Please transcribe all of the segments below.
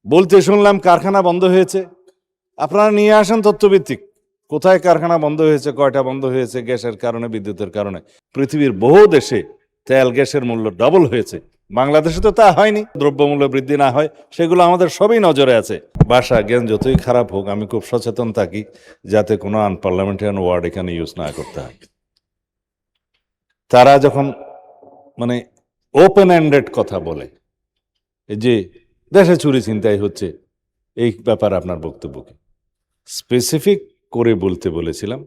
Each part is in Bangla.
বলতে শুনলাম কারখানা বন্ধ হয়েছে। আপনারা নিয়ে আসেন তথ্যভিত্তিক, কোথায় কারখানা বন্ধ হয়েছে, কয়টা বন্ধ হয়েছে, গ্যাসের কারণে, বিদ্যুতের কারণে। পৃথিবীর বহু দেশে তেল গ্যাসের মূল্য ডবল হয়েছে, বাংলাদেশে তো তা হয়নি। দ্রব্যমূল্য বৃদ্ধি না হয় সেগুলো আমাদের সবই নজরে আছে। ভাষা জ্ঞান যতই খারাপ হোক, আমি খুব সচেতন থাকি যাতে কোনো আনপার্লামেন্টারিয়ান ওয়ার্ড এখানে ইউজ না করতে হয়। তারা যখন মানে ওপেন এন্ডেড কথা বলে যে দেশে চুরি ছিনতাই হচ্ছে, এই ব্যাপারে আপনার বক্তব্য কি? স্পেসিফিক করে বলতে বলেছিলাম,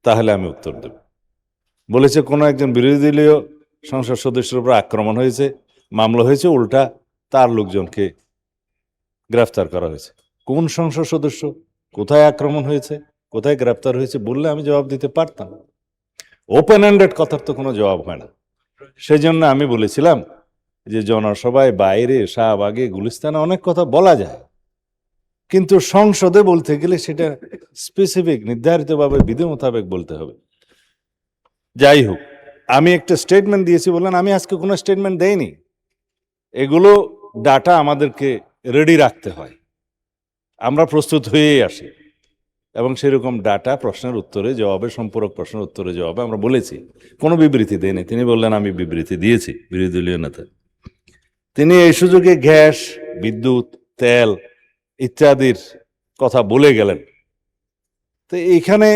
তাহলে আমি উত্তর দেব। বলেছে কোনো একজন বিরোধী দলীয় সংসদ সদস্যের উপর আক্রমণ হয়েছে, মামলা হয়েছে, উল্টা তার লোকজনকে গ্রেফতার করা হয়েছে। কোন সংসদ সদস্য, কোথায় আক্রমণ হয়েছে, কোথায় গ্রেফতার হয়েছে বললে আমি জবাব দিতে পারতাম। ওপেন এন্ডেড কথার তো কোনো জবাব হয় না। সেই জন্য আমি বলেছিলাম যে জনসভায়, বাইরে, শাহবাগে, গুলিস্তানে অনেক কথা বলা যায়, কিন্তু সংসদে বলতে গেলে সেটা স্পেসিফিক, নির্ধারিতভাবে বিধি মোতাবেক বলতে হবে। যাই হোক, আমি একটা স্টেটমেন্ট দিয়েছি বললেন, আমি আজকে কোনো স্টেটমেন্ট দেইনি। এগুলো ডাটা আমাদেরকে রেডি রাখতে হয়, আমরা প্রস্তুত হয়েই আসি, এবং সেরকম ডাটা প্রশ্নের উত্তরে জবাবে, সম্পূরক প্রশ্নের উত্তরে জবাবে আমরা বলেছি, কোনো বিবৃতি দেয়নি। তিনি বললেন আমি বিবৃতি দিয়েছি, বিরোধী দলীয় নেতা। তিনি এই সুযোগে গ্যাস, বিদ্যুৎ, তেল ইত্যাদির কথা বলে গেলেন। তো এইখানে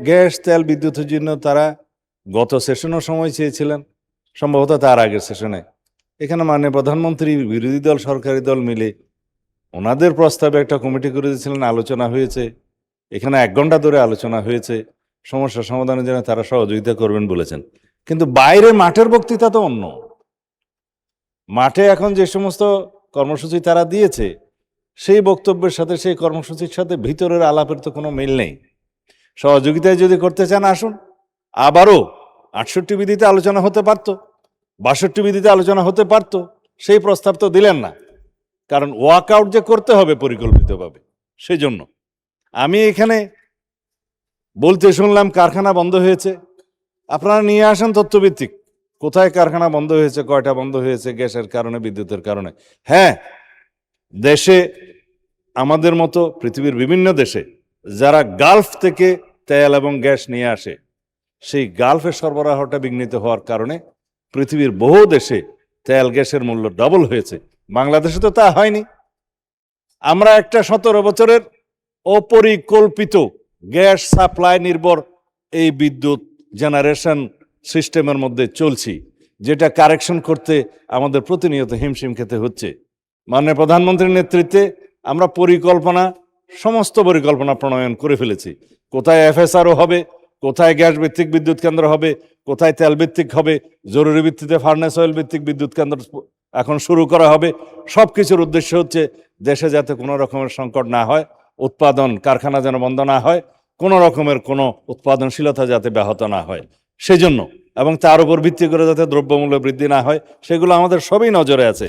গ্যাস, তেল, বিদ্যুতের জন্য তারা গত সেশনও সময় চেয়েছিলেন, সম্ভবত তার আগের সেশনে। এখানে মাননীয় প্রধানমন্ত্রী, বিরোধী দল, সরকারি দল মিলে ওনাদের প্রস্তাবে একটা কমিটি করে দিয়েছিলেন, আলোচনা হয়েছে। এখানে 1 ঘন্টা ধরে আলোচনা হয়েছে, সমস্যা সমাধানের জন্য তারা সহযোগিতা করবেন বলেছেন। কিন্তু বাইরে মাঠের বক্তৃতা তো অন্য। মাঠে এখন যে সমস্ত কর্মসূচি তারা দিয়েছে, সেই বক্তব্যের সাথে, সেই কর্মসূচির সাথে ভিতরের আলাপের তো কোনো মিল নেই। সহযোগিতায় যদি করতে চান আসুন, আবারও 68 বিধিতে আলোচনা হতে পারত, 62 বিধিতে আলোচনা হতে পারত, সেই প্রস্তাব তো দিলেন না। কারণ ওয়াক আউট যে করতে হবে পরিকল্পিতভাবে, সেই জন্য আমি এখানে বলতে শুনলাম কারখানা বন্ধ হয়েছে। আপনারা নিয়ে আসেন তথ্যভিত্তিক, কোথায় কারখানা বন্ধ হয়েছে, কয়টা বন্ধ হয়েছে, গ্যাসের কারণে, বিদ্যুতের কারণে। হ্যাঁ, দেশে আমাদের মতো পৃথিবীর বিভিন্ন দেশে যারা গালফ থেকে তেল এবং গ্যাস নিয়ে আসে, সেই গালফের সরবরাহটা বিঘ্নিত হওয়ার কারণে পৃথিবীর বহু দেশে তেল গ্যাসের মূল্য ডবল হয়েছে, বাংলাদেশে তো তা হয়নি। আমরা একটা 17 বছরের অপরিকল্পিত গ্যাস সাপ্লাই নির্ভর এই বিদ্যুৎ জেনারেশন সিস্টেমের মধ্যে চলছি, যেটা কারেকশন করতে আমাদের প্রতিনিয়ত হিমশিম খেতে হচ্ছে। মাননীয় প্রধানমন্ত্রীর নেতৃত্বে আমরা সমস্ত পরিকল্পনা প্রণয়ন করে ফেলেছি। কোথায় এফএসআরও হবে, কোথায় গ্যাস ভিত্তিক বিদ্যুৎ কেন্দ্র হবে, কোথায় তেল ভিত্তিক হবে, জরুরি ভিত্তিতে ফার্নেস অয়েল ভিত্তিক বিদ্যুৎ কেন্দ্র এখন শুরু করা হবে। সব কিছুর উদ্দেশ্য হচ্ছে দেশে যাতে কোনো রকমের সংকট না হয়, উৎপাদন কারখানা যেন বন্ধ না হয়, কোনো রকমের কোনো উৎপাদনশীলতা যাতে ব্যাহত না হয় সেজন্য, এবং তার উপর ভিত্তি করে যাতে দ্রব্যমূল্য বৃদ্ধি না হয়, সেগুলো আমাদের সবই নজরে আছে।